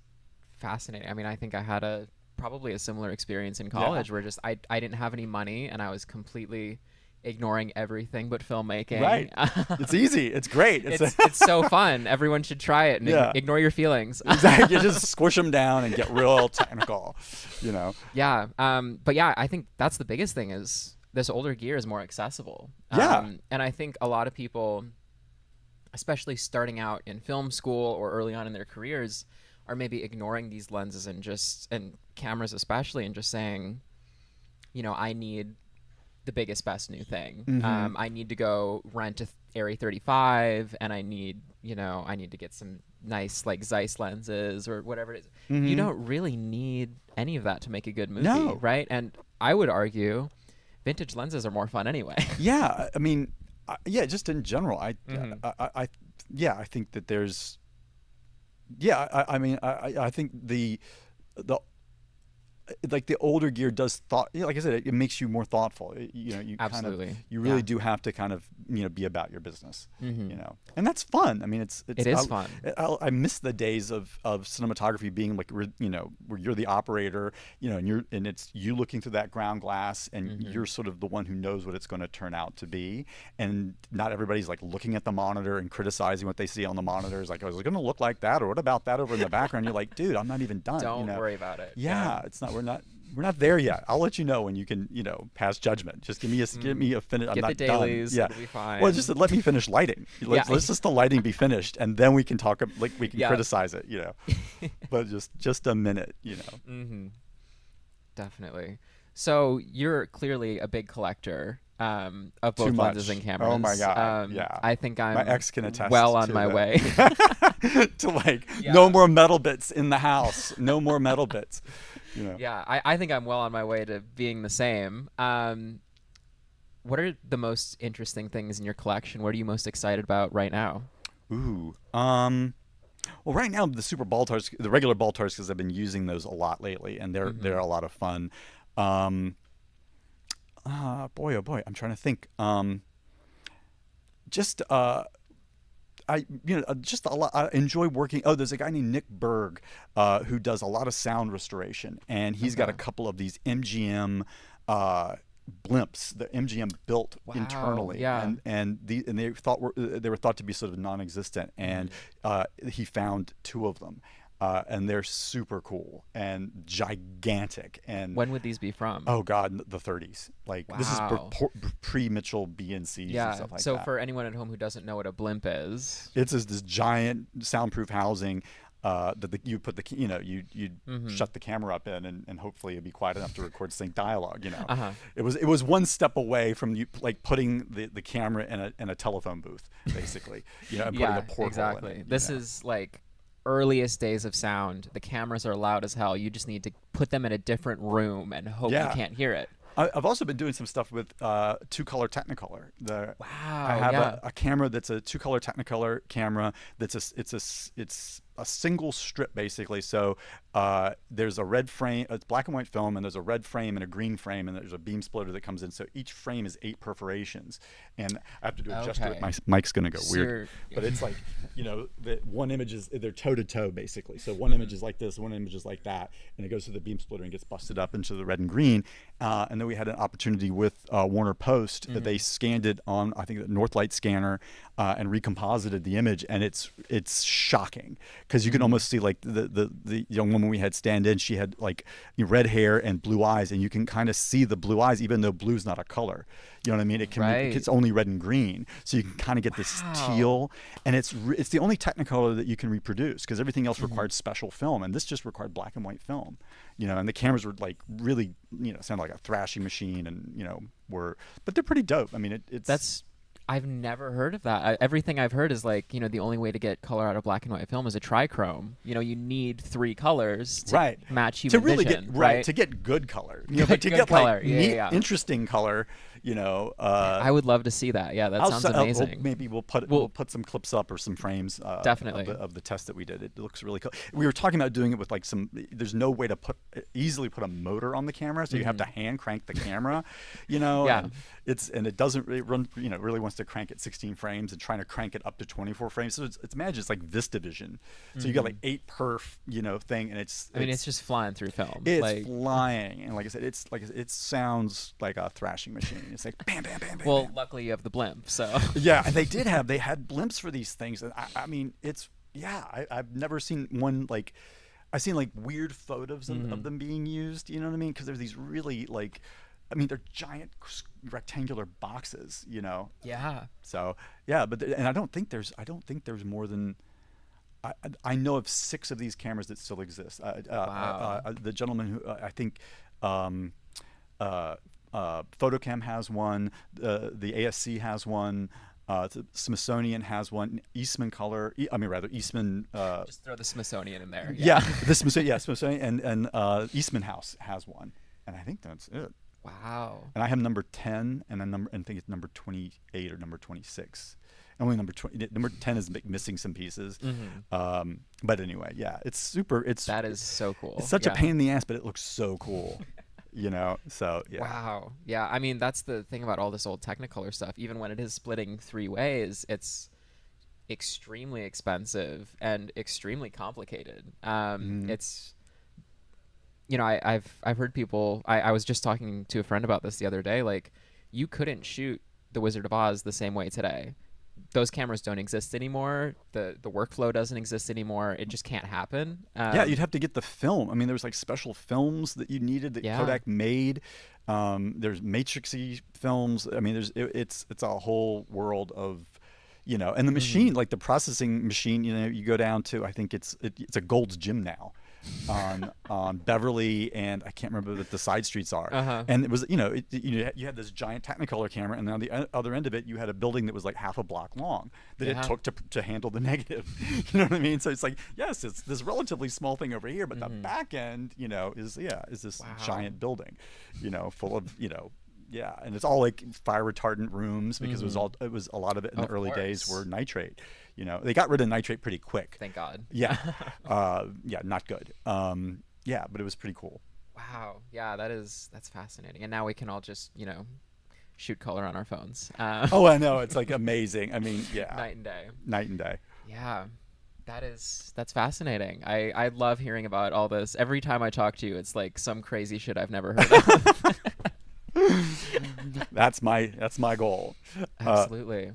A: fascinating. I mean, I think I had probably a similar experience in college where just I didn't have any money and I was completely ignoring everything but filmmaking.
B: Right. It's easy. It's great.
A: It's so fun. Everyone should try it and ignore your feelings.
B: Exactly. You just squish them down and get real technical,
A: Yeah. But yeah, I think that's the biggest thing is this older gear is more accessible.
B: Yeah.
A: And I think a lot of people, especially starting out in film school or early on in their careers, are maybe ignoring these lenses and cameras especially, and just saying, I need the biggest, best new thing. I need to go rent a Arri 35, and I need to get some nice like Zeiss lenses or whatever it is. You don't really need any of that to make a good movie, right? And I would argue vintage lenses are more fun anyway.
B: Yeah, I mean, just in general, I think that there's, I think the like the older gear does like I said, it makes you more thoughtful. You
A: Absolutely.
B: kind of, you really do have to kind of, be about your business, and that's fun. I mean, it is
A: fun.
B: I miss the days of cinematography being like, where you're the operator, and it's you looking through that ground glass, and you're sort of the one who knows what it's going to turn out to be, and not everybody's like looking at the monitor and criticizing what they see on the monitors. Like, is it going to look like that, or what about that over in the background? You're like, dude, I'm not even done.
A: Don't worry about it.
B: Yeah, it's not. We're not there yet. I'll let you know when you can, pass judgment. Just give me a finish. I'm not
A: the dailies.
B: done. Yeah,
A: it'll be fine.
B: Well, just let me finish lighting. Let's just the lighting be finished, and then we can talk. Like we can criticize it, But just a minute,
A: Definitely. So you're clearly a big collector of
B: Too
A: both lenses
B: much.
A: and
B: Oh my
A: cameras.
B: God. Yeah.
A: I think
B: My
A: I'm
B: ex can
A: well
B: attest
A: on
B: to
A: my way.
B: the to like no
A: Yeah.
B: more metal bits in the house. No more metal bits. You know.
A: Yeah, I think I'm well on my way to being the same. What are the most interesting things in your collection? What are you most excited about right now?
B: Ooh. Well, right now the super Baltars, the regular Baltars, because I've been using those a lot lately, and they're
A: Hmm.
B: a lot of fun. Um, Boy, oh boy, I'm trying to think. Just just a lot. I enjoy working. Oh, there's a guy named Nick Berg, who does a lot of sound restoration, and he's got a
A: Okay.
B: couple of these MGM uh, blimps that MGM built
A: Wow.
B: internally,
A: Yeah.
B: and they were thought to be sort of non-existent, and
A: Hmm.
B: he found two of them, and they're super cool and gigantic, and
A: When would these be from?
B: oh god, the 30s. Like this is
A: Wow.
B: pre Mitchell BNCs and
A: Yeah.
B: stuff like
A: So
B: that.
A: for anyone at home who doesn't know what a blimp is.
B: It's this giant soundproof housing that you put the you
A: Hmm.
B: shut the camera up in, and hopefully it'd be quiet enough to record sync dialogue.
A: Uh-huh.
B: It was one step away from you like putting the camera in a telephone booth basically, and putting a
A: Yeah,
B: porthole in
A: exactly.
B: it.
A: This is like earliest days of sound. The cameras are loud as hell. You just need to put them in a different room and hope you
B: Yeah.
A: can't hear it.
B: I've also been doing some stuff with two color Technicolor. I
A: Wow.
B: have
A: Yeah.
B: a camera that's a two color Technicolor camera. It's a single strip basically. So there's a red frame. It's black and white film, and there's a red frame and a green frame, and there's a beam splitter that comes in. So each frame is 8 perforations, and I have to do a gesture.
A: Okay.
B: My mic's gonna go
A: So
B: weird,
A: you're-
B: but it's like the one image is they're toe to toe basically. So one image is like this, one image is like that, and it goes through the beam splitter and gets busted up into the red and green. And then we had an opportunity with Warner Post. They scanned it on, I think, the Northlight scanner, and recomposited the image, and it's shocking because you can almost see like the young woman we had stand in. She had like red hair and blue eyes, and you can kind of see the blue eyes, even though blue's not a color. You know what I mean?
A: Right.
B: It's only red and green, so you can kind of get this
A: Wow.
B: teal, and it's the only Technicolor that you can reproduce because everything else required special film, and this just required black and white film. And the cameras were like really, sounded like a thrashing machine, and but they're pretty dope. I mean, it's
A: That's I've never heard of that. Everything I've heard is like, the only way to get color out of black and white film is a trichrome. You need three colors to
B: right
A: match
B: to
A: human
B: really
A: vision,
B: get right to get good color, but to
A: Good
B: get
A: color.
B: like
A: Yeah,
B: neat,
A: yeah.
B: interesting color,
A: I would love to see that. Yeah, that sounds amazing.
B: maybe we'll
A: Well,
B: put some clips up or some frames
A: definitely.
B: of the test that we did. It looks really cool. We were talking about doing it with like there's no way to easily put a motor on the camera, so you have to hand crank the camera,
A: Yeah.
B: and it doesn't really run, really wants to crank at 16 frames and trying to crank it up to 24 frames. So it's imagine it's like VistaVision. So you got like 8 perf, thing, and
A: it's just flying through film.
B: it's
A: like,
B: flying, and like I said, it sounds like a thrashing machine. It's like bam, bam, bam, bam.
A: well,
B: bam.
A: luckily you have the blimp, so.
B: Yeah, and they had blimps for these things, and I mean, I've never seen one like. I've seen like weird photos of them being used. You know what I mean? Because there's these really like, I mean, they're giant rectangular boxes.
A: Yeah.
B: So yeah, and I don't think there's more than. I know of 6 of these cameras that still exist.
A: Wow.
B: The gentleman who I think Photocam has one. The ASC has one. The Smithsonian has one. Eastman Color. Eastman.
A: Just throw the Smithsonian in there.
B: Yeah, the Smithsonian and Eastman House has one, and I think that's it.
A: Wow.
B: And I have number 10, and I think it's number 28 or number 26. Only number 10 is missing some pieces. But anyway, yeah, it's super.
A: That is so cool.
B: It's such a
A: Yeah.
B: pain in the ass, but it looks so cool. So yeah.
A: Wow. Yeah, I mean, that's the thing about all this old Technicolor stuff. Even when it is splitting 3 ways, it's extremely expensive and extremely complicated. It's I've heard people. I was just talking to a friend about this the other day. Like, you couldn't shoot The Wizard of Oz the same way today. Those cameras don't exist anymore. The workflow doesn't exist anymore. It just can't happen.
B: Yeah, you'd have to get the film. I mean, there was like special films that you needed that
A: Yeah.
B: Kodak made. There's matrixy films. I mean, it's a whole world of, and the machine, like the processing machine. You go down to, I think it's a Gold's Gym now. on Beverly, and I can't remember what the side streets are.
A: Uh-huh.
B: And it was, you had this giant Technicolor camera, and on the other end of it, you had a building that was like half a block long that it
A: Yeah.
B: took to handle the negative. You know what I mean? So it's like, yes, it's this relatively small thing over here, but the back end, is this
A: Wow.
B: giant building, full of, yeah, and it's all like fire retardant rooms because it was a lot of it in the
A: Of
B: early days
A: course.
B: were nitrate. They got rid of nitrate pretty quick.
A: Thank God.
B: Yeah, yeah, not good. Yeah, but it was pretty cool.
A: Wow. Yeah, that's fascinating. And now we can all just, shoot color on our phones.
B: Oh, I know, it's like amazing. I mean, yeah,
A: Night and day.
B: night and day.
A: Yeah. That's fascinating. I love hearing about all this. Every time I talk to you, it's like some crazy shit I've never heard of.
B: That's my goal.
A: Absolutely.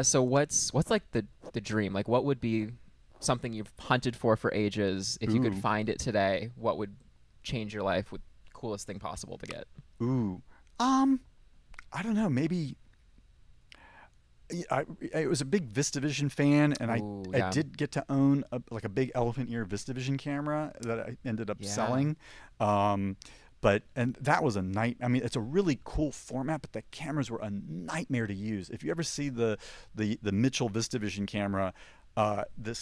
A: So what's like the dream? Like, what would be something you've hunted for ages? If you could
B: Ooh.
A: find it today, what would change your life? With coolest thing possible to get?
B: Ooh, I don't know. Maybe I was a big VistaVision fan, and
A: Ooh,
B: I
A: yeah.
B: did get to own like a big elephant ear VistaVision camera that I ended up
A: Yeah.
B: selling. Um, and that was a night. I mean, it's a really cool format, but the cameras were a nightmare to use. If you ever see the Mitchell VistaVision camera, the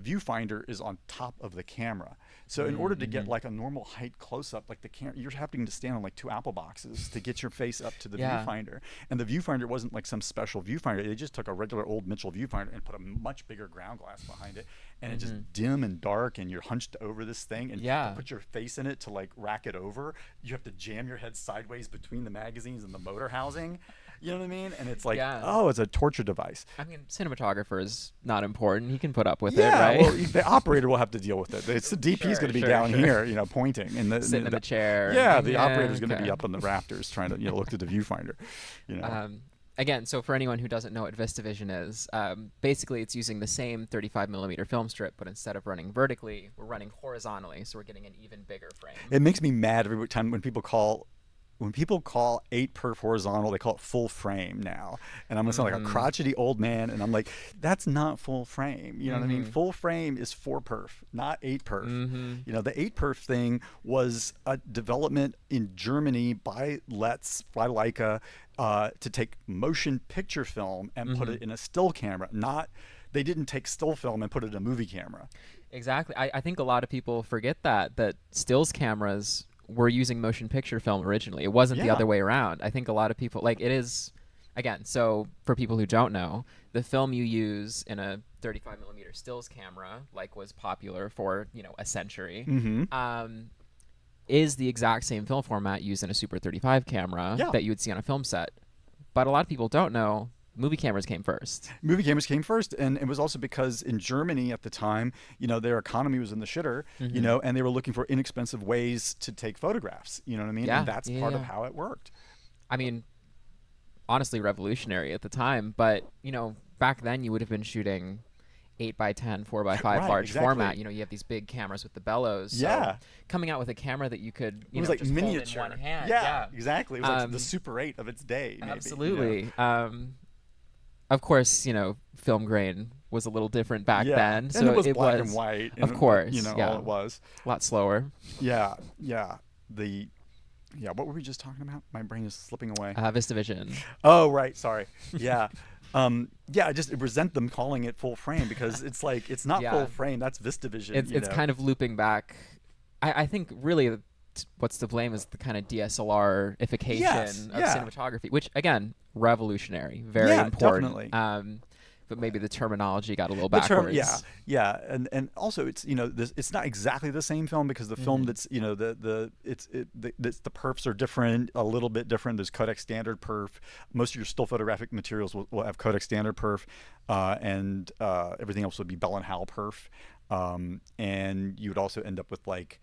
B: viewfinder is on top of the camera. So in order to get like a normal height close up, like the camera, you're having to stand on like two apple boxes to get your face up to the
A: Yeah.
B: viewfinder. And the viewfinder wasn't like some special viewfinder. They just took a regular old Mitchell viewfinder and put a much bigger ground glass behind it, and it's just dim and dark, and you're hunched over this thing, and
A: Yeah.
B: to put your face in it to like rack it over, you have to jam your head sideways between the magazines and the motor housing. You know what I mean? And it's like,
A: Yeah.
B: oh, it's a torture device.
A: I mean, cinematographer is not important. He can put up with
B: Yeah,
A: it, right?
B: well, the operator will have to deal with it. It's the DP's
A: Sure,
B: going to be
A: sure,
B: down
A: sure.
B: here, pointing, and
A: Sitting in the chair.
B: Yeah, the
A: Yeah,
B: operator's going to be
A: okay.
B: up on the rafters trying to look at the viewfinder.
A: Again, so for anyone who doesn't know what VistaVision is, basically it's using the same 35 millimeter film strip, but instead of running vertically, we're running horizontally, so we're getting an even bigger frame.
B: It makes me mad every time when people call 8 perf horizontal, they call it full frame now, and I'm gonna sound like a crotchety old man, and I'm like, that's not full frame. You know what I mean? Full frame is 4 perf, not 8 perf. The 8 perf thing was a development in Germany by Leica, to take motion picture film and put it in a still camera. They didn't take still film and put it in a movie camera.
A: Exactly. I think a lot of people forget that stills cameras were using motion picture film originally. It wasn't the
B: Yeah.
A: other way around. I think a lot of people, like, it is, again, so for people who don't know, the film you use in a 35 millimeter stills camera, like was popular for, a century, is the exact same film format used in a Super 35 camera
B: Yeah.
A: that you would see on a film set. But a lot of people don't know movie cameras came first.
B: Movie cameras came first, and it was also because in Germany at the time, their economy was in the shitter, and they were looking for inexpensive ways to take photographs. You know what I mean?
A: Yeah.
B: And that's
A: Yeah,
B: part of
A: yeah.
B: how it worked.
A: I mean, honestly revolutionary at the time, but back then you would have been shooting 8x10, 4x5
B: Right,
A: large
B: exactly.
A: format. You have these big cameras with the bellows. So
B: Yeah.
A: coming out with a camera that you could,
B: It was like
A: just
B: miniature.
A: hold in one hand.
B: Yeah, exactly. It was like
A: Um,
B: the Super 8 of its day. Maybe,
A: Absolutely. Of course, film grain was a little different back
B: Yeah.
A: then,
B: And
A: so
B: it was black and white.
A: Of
B: and,
A: course,
B: all it was.
A: a lot slower.
B: Yeah, yeah. What were we just talking about? My brain is slipping away.
A: VistaVision.
B: Oh, right. Sorry. Yeah. I just resent them calling it full frame because it's like, it's not
A: Yeah.
B: full frame. That's VistaVision.
A: It's kind of looping back. I think really what's to blame is the kind of DSLR-ification
B: Yes,
A: of
B: yeah.
A: cinematography, which again, revolutionary, very
B: Yeah,
A: important.
B: definitely.
A: But maybe the terminology got a little
B: The term,
A: backwards.
B: yeah, and also it's it's not exactly the same film because the film that's the perfs are different, a little bit different. There's Kodak standard perf. Most of your still photographic materials will have Kodak standard perf, and everything else would be Bell and Howell perf, and you would also end up with like.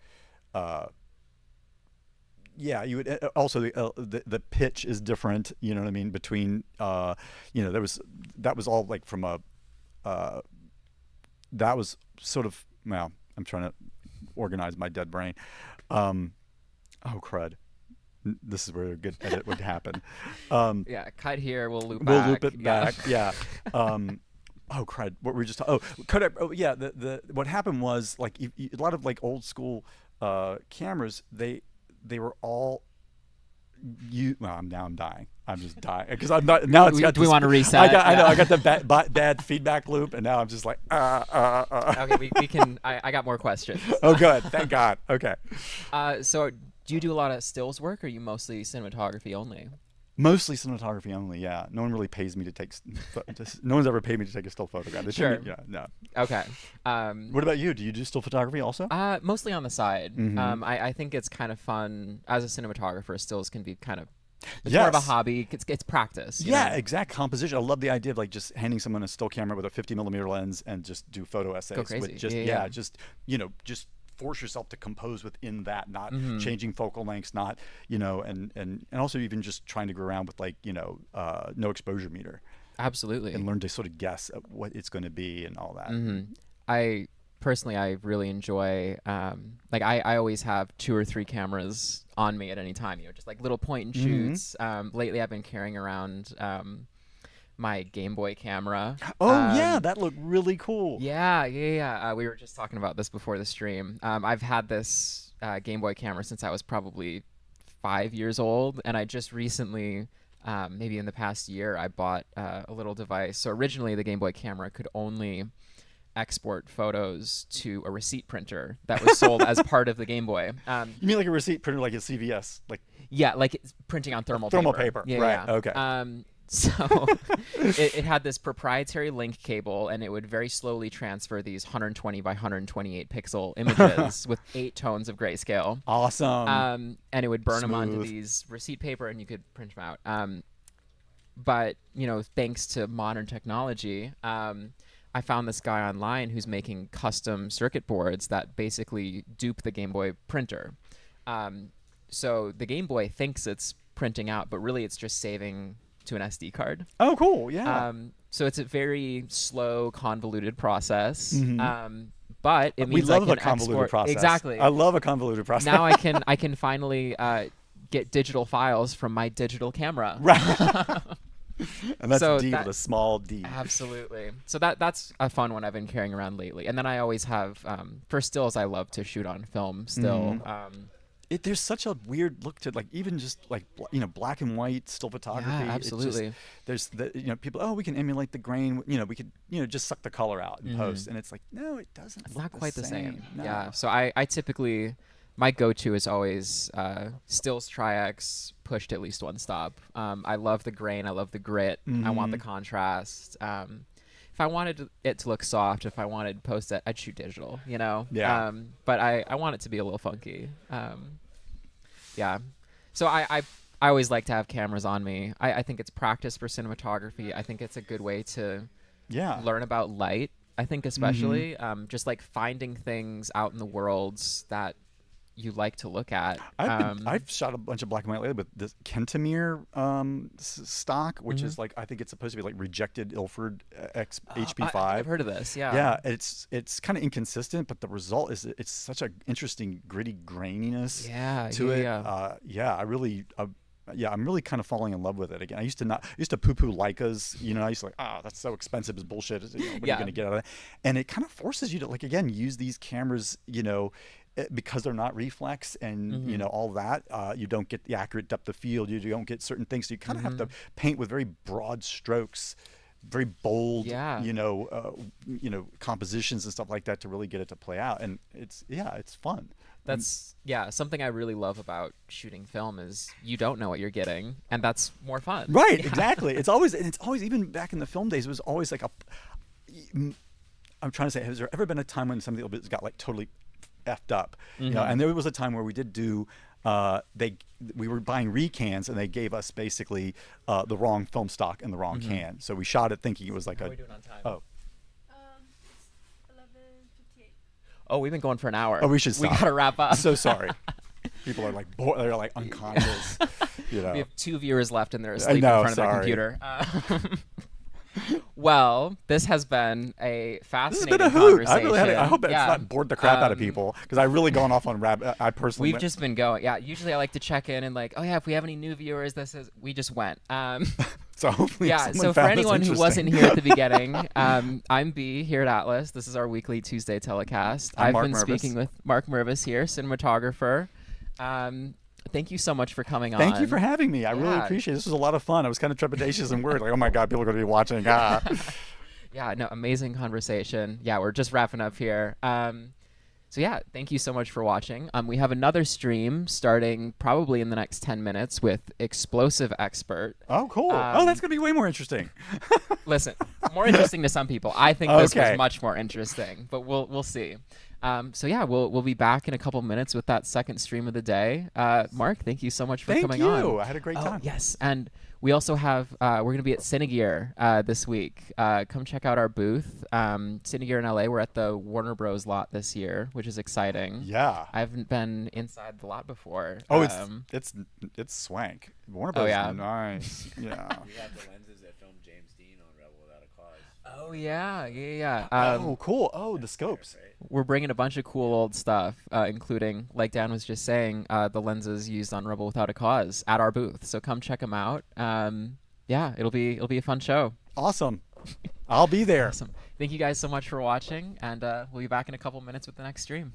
B: You would also the pitch is different. You know what I mean? Between that was all like from a that was sort of I'm trying to organize my dead brain. Oh crud! This is where a good edit would happen.
A: Yeah, cut here, we'll loop
B: We'll
A: back.
B: loop it back. Yeah. Oh, crud! What were we just? Oh, Kodak. Oh, yeah. The what happened was like a lot of like old school cameras. They were all you. Well, I'm dying. I'm just dying because I'm not now. It's got.
A: Do we want to reset?
B: I know. I got the bad feedback loop, and now I'm just like.
A: Okay, we can. I got more questions.
B: Oh, good. Thank God. Okay.
A: So do you do a lot of stills work, or are you mostly cinematography only?
B: Mostly cinematography only. Yeah. No one really pays me to take. No one's ever paid me to take a still photograph. They
A: Sure.
B: yeah. No.
A: Okay.
B: What about you? Do you do still photography also?
A: Mostly on the side. I think it's kind of fun as a cinematographer. Stills can be kind of it's more of a hobby. It's practice. You know?
B: Exact composition. I love the idea of like just handing someone a still camera with a 50mm lens and just do photo essays.
A: Go crazy.
B: With just just just force yourself to compose within that, not changing focal lengths, not and also even just trying to go around with like no exposure meter.
A: Absolutely.
B: And learn to sort of guess at what it's going to be and all that.
A: I really enjoy like I always have 2 or 3 cameras on me at any time, just like little point and shoots. Lately I've been carrying around my Game Boy camera.
B: Oh yeah, that looked really cool.
A: Yeah. We were just talking about this before the stream. I've had this Game Boy camera since I was probably 5 years old, and I just recently maybe in the past year I bought a little device. So originally the Game Boy camera could only export photos to a receipt printer that was sold as part of the Game Boy.
B: You mean like a receipt printer, like a CVS, like?
A: Yeah, like it's printing on thermal
B: paper. Yeah, right. Okay.
A: So it had this proprietary link cable, and it would very slowly transfer these 120 by 128 pixel images with 8 tones of grayscale.
B: Awesome.
A: And it would burn them onto these receipt paper, and you could print them out. But thanks to modern technology, I found this guy online who's making custom circuit boards that basically dupe the Game Boy printer. So the Game Boy thinks it's printing out, but really it's just saving to an SD card.
B: Oh, cool. Yeah.
A: So it's a very slow, convoluted process. But it means
B: we love
A: I can
B: a convoluted
A: export
B: process.
A: Exactly.
B: I love a convoluted process.
A: Now I can finally get digital files from my digital camera.
B: Right. And that's
A: So
B: D
A: that-
B: with a small D.
A: Absolutely. So that's a fun one I've been carrying around lately. And then I always have for stills, I love to shoot on film still.
B: There's such a weird look to like even just like black and white still photography.
A: Yeah, absolutely.
B: There's the people. We can emulate the grain. We could just suck the color out in post, and it's like no, it doesn't.
A: It's
B: look
A: not quite the same.
B: No.
A: Yeah. So I typically my go-to is always stills Tri-X pushed at least one stop. I love the grain. I love the grit. I want the contrast. If I wanted it to look soft, if I wanted post it, I'd shoot digital,
B: Yeah.
A: But I want it to be a little funky. Yeah. So I always like to have cameras on me. I think it's practice for cinematography. I think it's a good way to learn about light. I think especially just like finding things out in the world that you like to look at.
B: I've shot a bunch of black and white lately with this Kentamir stock, which is like I think it's supposed to be like rejected Ilford HP5.
A: I've heard of this. Yeah.
B: Yeah, it's kind of inconsistent, but the result is it's such an interesting gritty graininess to it. I'm really kind of falling in love with it again. I used to poo-poo Leicas. I used to like, that's so expensive, it's bullshit. What are you going to get out of that? And it kind of forces you to like again use these cameras, because they're not reflex and all that. You don't get the accurate depth of field. You don't get certain things. So you kind of have to paint with very broad strokes, very bold, compositions and stuff like that to really get it to play out. And it's fun.
A: That's something I really love about shooting film is you don't know what you're getting, and that's more fun.
B: Right, exactly. It's always even back in the film days. It was always like I'm trying to say, has there ever been a time when something got like totally effed up? And there was a time where we did do. We were buying recans, and they gave us basically the wrong film stock and the wrong can. So we shot it thinking it was like
A: How are we doing on time?
B: Oh.
C: 11:58.
A: Oh, we've been going for an hour.
B: Oh, we should stop.
A: We gotta wrap up.
B: So sorry. People are like they're like unconscious.
A: We have 2 viewers left, and they're
B: I
A: asleep
B: know,
A: in front of their computer. Well, this has been a
B: This has
A: fascinating
B: been a hoot.
A: conversation.
B: I hope it's not bored the crap out of people, because I really gone off on I personally.
A: We've just been going. Yeah, usually I like to check in and like, oh yeah, if we have any new viewers, we just went.
B: So hopefully
A: Yeah,
B: someone
A: so for
B: found this
A: anyone who
B: interesting.
A: wasn't here at the beginning, I'm B here at Atlas. This is our weekly Tuesday telecast.
B: I'm
A: I've
B: Mark
A: been speaking
B: Mervis.
A: with Mark Mervis here, cinematographer. Um, Thank you so much for coming
B: Thank you for
A: on.
B: having me. I really
A: Yeah.
B: appreciate it. This was a lot of fun. I was kind of trepidatious and worried, like, oh my God, people are going to be watching. Ah.
A: Yeah, no, amazing conversation. Yeah, we're just wrapping up here. So yeah, thank you so much for watching. We have another stream starting probably in the next 10 minutes with Explosive Expert.
B: Oh, cool. Oh, that's going to be way more interesting.
A: Listen, more interesting to some people. I think this
B: Okay.
A: was much more interesting, but we'll see. So yeah, we'll be back in a couple minutes with that second stream of the day. Mark, thank you so much for
B: Thank
A: coming
B: you.
A: on.
B: I had a great time.
A: Yes, and we also have we're going to be at Cinegear this week. Come check out our booth. Cinegear in LA. We're at the Warner Bros. Lot this year, which is exciting.
B: Yeah.
A: I haven't been inside the lot before.
B: Oh, it's swank. Warner Bros.
A: yeah.
B: Is nice. Yeah.
C: We have the lenses that filmed James Dean on Rebel Without a Cause.
A: Oh yeah.
B: Oh, cool. Oh, the scopes.
C: Right?
A: We're bringing a bunch of cool old stuff, including, like Dan was just saying, the lenses used on Rebel Without a Cause at our booth. So come check them out. Yeah, it'll be a fun show.
B: Awesome. I'll be there.
A: Awesome. Thank you guys so much for watching, and we'll be back in a couple minutes with the next stream.